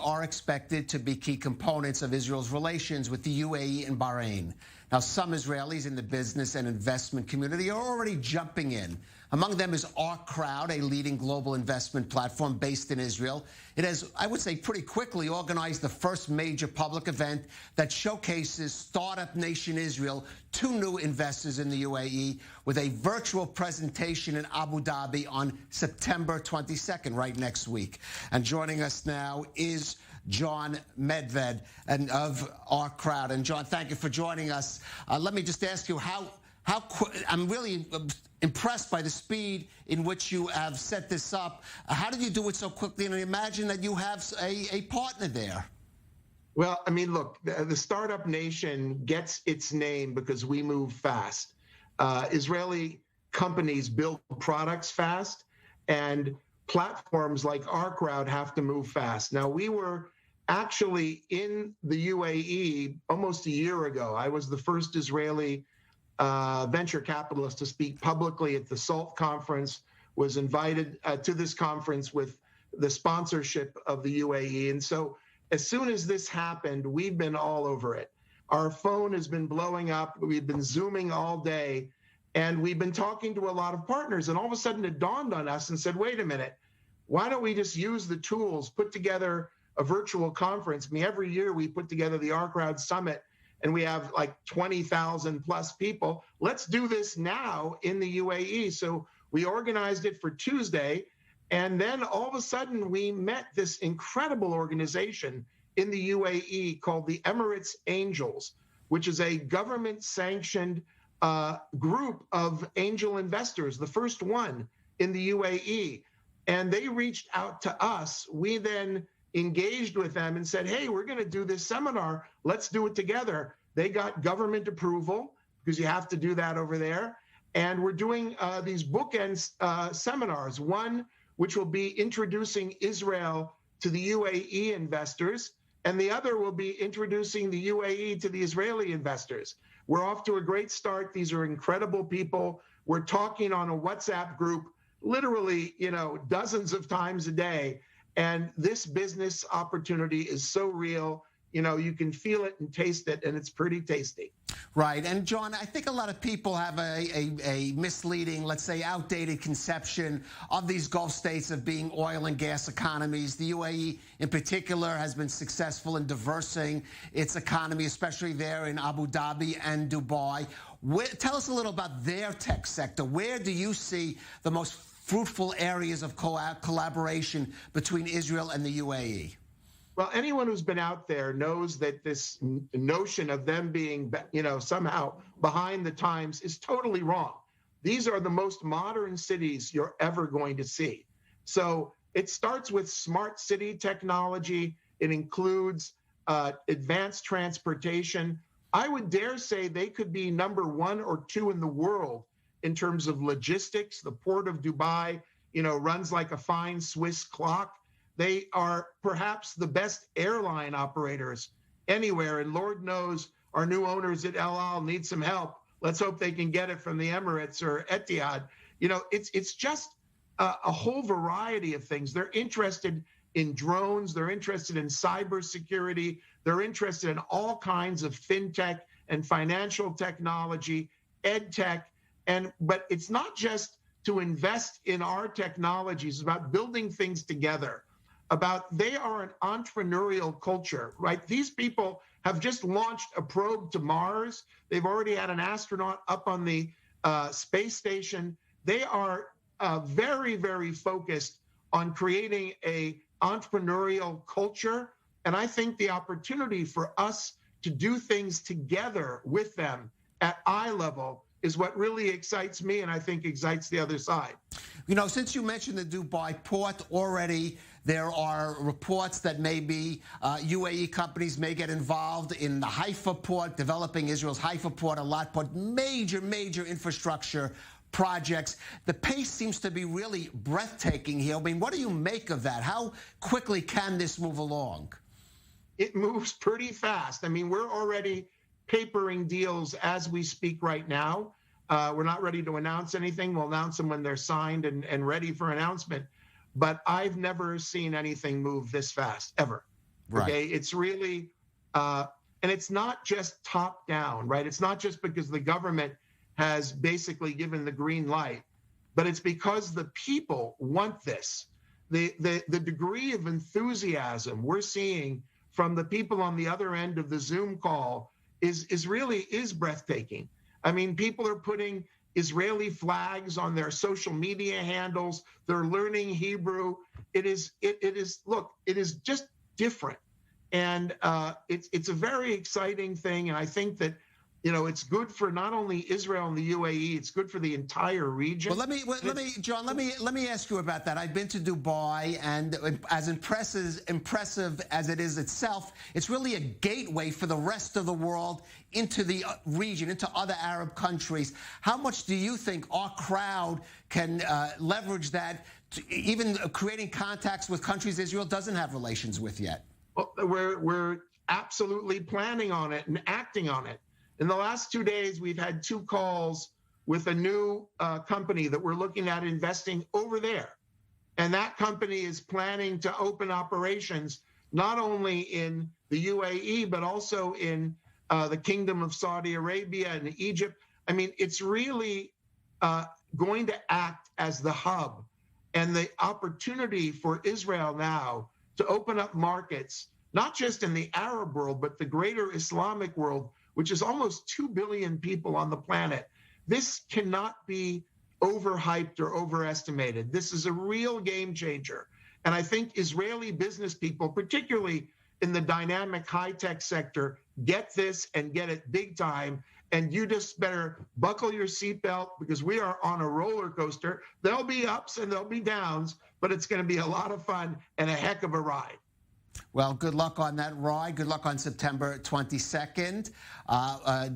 are expected to be key components of Israel's relations with the UAE and Bahrain. Now, some Israelis in the business and investment community are already jumping in. Among them is OurCrowd, a leading global investment platform based in Israel. It has, I would say, pretty quickly organized the first major public event that showcases Startup Nation Israel to new investors in the UAE with a virtual presentation in Abu Dhabi on September 22nd, right next week. And joining us now is Jon Medved and of OurCrowd. And Jon, thank you for joining us. Let me just ask you I'm really impressed by the speed in which you have set this up. How did you do it so quickly? And I imagine that you have a partner there. Well, I mean, look, the Startup Nation gets its name because we move fast. Israeli companies build products fast, and platforms like OurCrowd have to move fast. Now, we were actually in the UAE almost a year ago. I was the first Israeli venture capitalist to speak publicly at the SALT conference, was invited to this conference with the sponsorship of the UAE. And so as soon as this happened, we've been all over it. Our phone has been blowing up. We've been Zooming all day, and we've been talking to a lot of partners. And all of a sudden it dawned on us and said, wait a minute, why don't we just use the tools, put together a virtual conference? I mean, every year we put together the OurCrowd Summit, and we have like 20,000 plus people. Let's do this now in the UAE. So we organized it for Tuesday. And then all of a sudden we met this incredible organization in the UAE called the Emirates Angels, which is a government sanctioned group of angel investors, the first one in the UAE. And they reached out to us. We then engaged with them and said, hey, we're going to do this seminar. Let's do it together. They got government approval because you have to do that over there. And we're doing these bookend seminars, one which will be introducing Israel to the UAE investors, and the other will be introducing the UAE to the Israeli investors. We're off to a great start. These are incredible people. We're talking on a WhatsApp group literally, dozens of times a day. And this business opportunity is so real. You can feel it and taste it, and it's pretty tasty. Right. And Jon, I think a lot of people have a misleading, let's say, outdated conception of these Gulf states of being oil and gas economies. The UAE in particular has been successful in diversifying its economy, especially there in Abu Dhabi and Dubai. Tell us a little about their tech sector. Where do you see the most fruitful areas of collaboration between Israel and the UAE? Well, anyone who's been out there knows that this notion of them being, somehow behind the times is totally wrong. These are the most modern cities you're ever going to see. So it starts with smart city technology. It includes advanced transportation. I would dare say they could be number 1 or 2 in the world in terms of logistics. The port of Dubai, runs like a fine Swiss clock. They are perhaps the best airline operators anywhere. And Lord knows our new owners at El Al need some help. Let's hope they can get it from the Emirates or Etihad. It's just a whole variety of things. They're interested in drones. They're interested in cybersecurity. They're interested in all kinds of fintech and financial technology, ed tech. But it's not just to invest in our technologies. It's about building things together. They are an entrepreneurial culture, right? These people have just launched a probe to Mars. They've already had an astronaut up on the space station. They are very, very focused on creating a entrepreneurial culture. And I think the opportunity for us to do things together with them at eye level is what really excites me, and I think excites the other side. Since you mentioned the Dubai port already, there are reports that maybe UAE companies may get involved in the Haifa port, developing Israel's Haifa port, Eilat port, major infrastructure projects. The pace seems to be really breathtaking here. I mean, what do you make of that? How quickly can this move along? It moves pretty fast. I mean, we're already papering deals as we speak right now. We're not ready to announce anything. We'll announce them when they're signed and ready for announcement. But I've never seen anything move this fast, ever. Right. Okay, it's really, and it's not just top down, right? It's not just because the government has basically given the green light, but it's because the people want this. The degree of enthusiasm we're seeing from the people on the other end of the Zoom call is really breathtaking. I mean, people are putting Israeli flags on their social media handles. They're learning Hebrew. It is just different. And it's a very exciting thing. And I think that, it's good for not only Israel and the UAE, it's good for the entire region. Well, Jon, let me ask you about that. I've been to Dubai, and as impressive as it is itself, it's really a gateway for the rest of the world into the region, into other Arab countries. How much do you think OurCrowd can leverage that, even creating contacts with countries Israel doesn't have relations with yet? Well, we're absolutely planning on it and acting on it. In the last 2 days, we've had 2 calls with a new company that we're looking at investing over there. And that company is planning to open operations not only in the UAE, but also in the Kingdom of Saudi Arabia and Egypt. I mean, it's really going to act as the hub, and the opportunity for Israel now to open up markets, not just in the Arab world, but the greater Islamic world, which is almost 2 billion people on the planet. This cannot be overhyped or overestimated. This is a real game changer. And I think Israeli business people, particularly in the dynamic high-tech sector, get this and get it big time. And you just better buckle your seatbelt, because we are on a roller coaster. There'll be ups and there'll be downs, but it's going to be a lot of fun and a heck of a ride. Well, good luck on that ride. Good luck on September 22nd.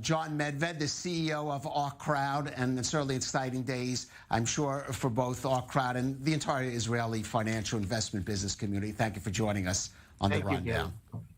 Jon Medved, the CEO of OurCrowd, and certainly exciting days, I'm sure, for both OurCrowd and the entire Israeli financial investment business community. Thank you for joining us on the Rundown. Thank you.